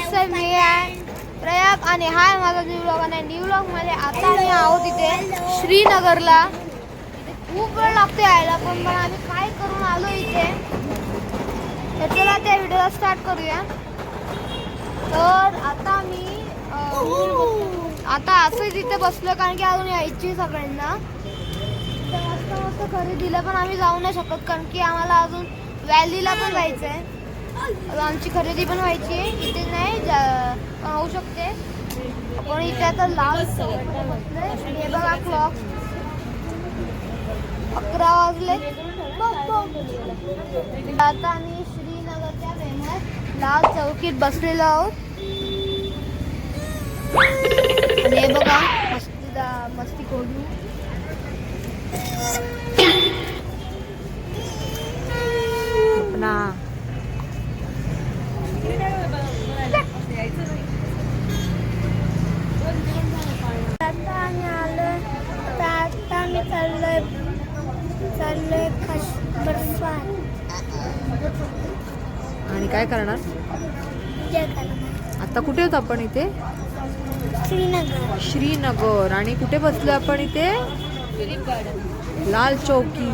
गाईस, तर मी आहे प्रयाग आणि हाय माझा न्यू व्लॉग. आणि न्यू व्लॉगमध्ये आता आम्ही आहोत इथे श्रीनगरला. खूप वेळ लागतो यायला, पण आम्ही काय करून आलो इथे. तर चला त्या व्हिडिओला स्टार्ट करूया. तर आता मी आता असंच इथे बसलो कारण की अजून यायची सगळ्यांना. तर मस्त मस्त खरेदीला पण आम्ही जाऊ नाही शकत कारण की आम्हाला अजून व्हॅलीला पण जायचं आहे. आमची खरेदी पण व्हायची आहे. इथे नाही होऊ शकते. आपण इथे आता लाल हे बघा क्लॉक 11 वाजले. आता आम्ही श्रीनगरच्या फेमस लाल चौकीत बसलेलो आहोत. आणि हे बघा मस्ती करू. आता आम्ही आलो. आता आम्ही चाललोय बर्फात. आणि काय करणार आता? कुठे होतो आपण? इथे श्रीनगर. आणि कुठे बसलो आपण? इथे लाल चौकी.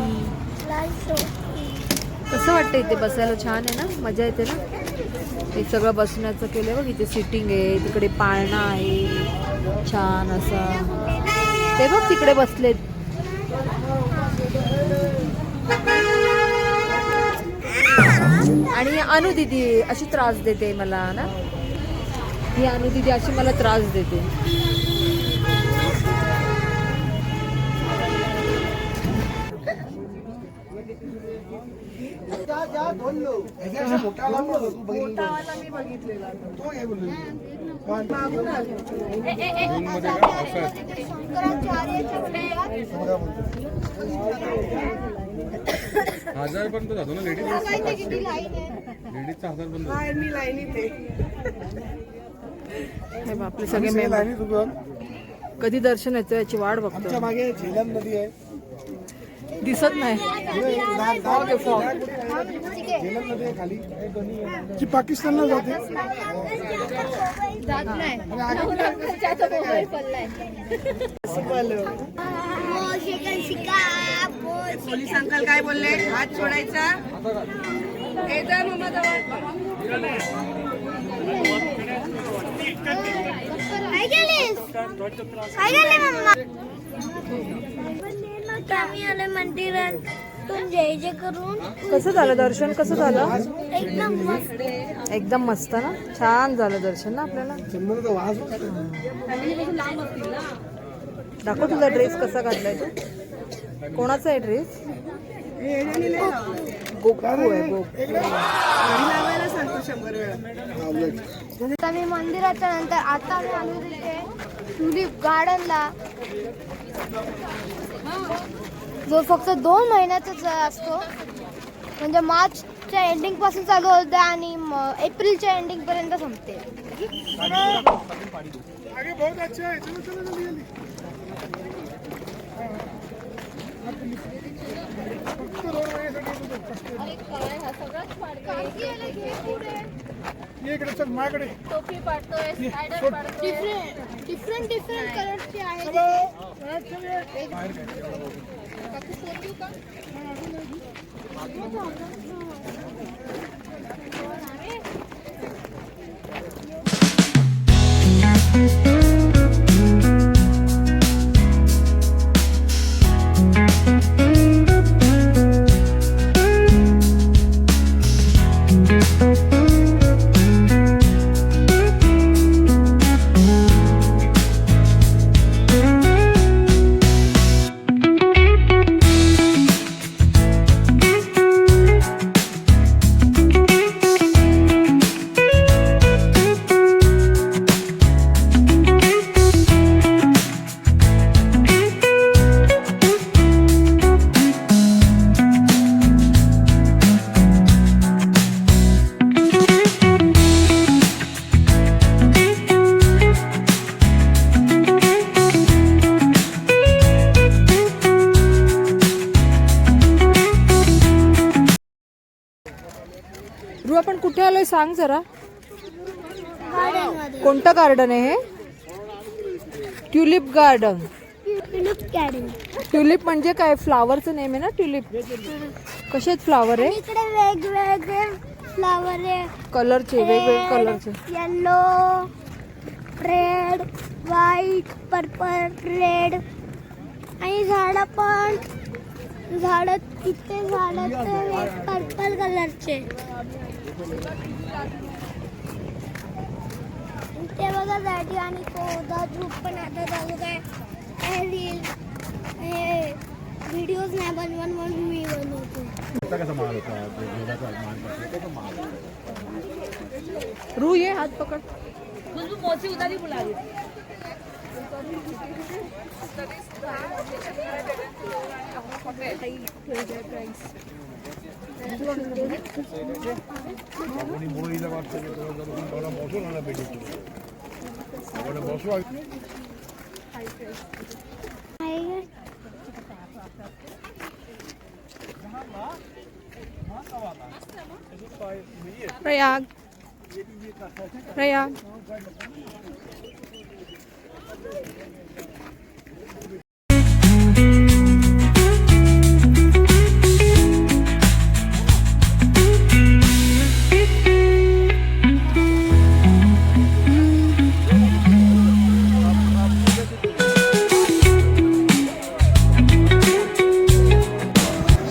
कसं वाटतं इथे बसायला? छान आहे ना, मजा येते ना. हे सगळं बसण्याचं केलंय बघ. इथे सिटिंग आहे, तिकडे पाळणा आहे छान असा. ते बघ तिकडे बसलेत. आणि अनु दीदी अशी त्रास देते मला ना. ही अनु दीदी अशी मला त्रास देते. हजार पर्यंत जातो ना लेडीज. लेडीजचा 1000 पर्यंत. हे बापरे, सगळे कधी दर्शन येतं याची वाट बघतो. मागे झेलम नदी आहे, दिसत नाही. झेलम नदी आहे खाली, जी पाकिस्तानला जाते. पोलीस अंकल काय बोलले? हात सोडायचा. आम्ही आले मंदिरातून जय जय करून. कसं झालं दर्शन? कसं झालं? एकदम मस्त. एकदम मस्त ना, छान झालं दर्शन ना आपल्याला. दाखव तुझा ड्रेस कसा घातलाय तू. कोणाचा आहे ड्रेस? गोकू आहे. आता मी मंदिराच्या नंतर आता आम्ही आलो तिथे ट्युलिप गार्डनला, जो फक्त 2 महिन्याचाच असतो. म्हणजे मार्चच्या एंडिंग पासून चालू होते आणि एप्रिलच्या एंडिंग पर्यंत संपते. टोपी पाडतोय, डिफरंट कलरचे आहेत. आपण कुठे आलोय सांग जरा. गार्डन मध्ये कोणतं गार्डन आहे हे? Tulip garden. Tulip garden. Tulip म्हणजे काय? फ्लावरचं नेम आहे ना ट्युलिप. कसे आहेत फ्लावर आहे? इकडे वेगवेगळे फ्लावर आहे. कलरचे, वेगवेगळे कलरचे. Yellow, red, white, purple, red आणि झाड पण झाड इथे झाड पर्पल कलरचे. ते बघा दाढी आणि कोदा झूप पण आता चालू काय रील हे व्हिडिओज नाही बनवून म्हणून मी बनवतो. आता कसा माल होता घोड्याचा मान पकडला, कसा माल रू ये हात पकड. आपण मुळीला वाटतं की थोडा बसून आला पाहिजे. आपण बसू प्रयाग. प्रयाग.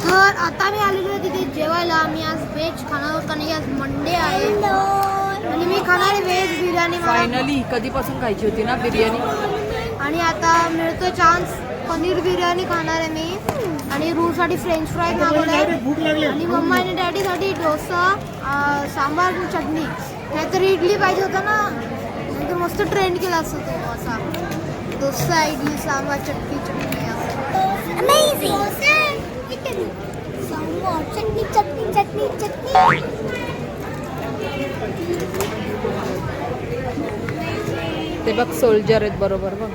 तर आता मी आलेलो आहे तिथे जेवायला. मी आज व्हेज खाणार होतो आणि आज मंडे आहे आणि मी खाणार आहे व्हेज बिर्याणी. फायनली कधीपासून खायची होती ना बिर्याणी. आणि आता मिळतो चान्स. पनीर बिर्याणी खाणार आहे मी आणि रूसाठी फ्रेंच फ्राय मागवलाय आणि मम्मा आणि डॅडीसाठी डोसा, सांबार आणि चटणी. नाहीतर इडली पाहिजे होतं ना, नाहीतर मस्त ट्रेंड केला असतो तो असा डोसा, इडली, सांबार, चटणी असं. चटणी चटणी चटणी चटणी. ते बघ सोल्जर आहेत बरोबर बघ.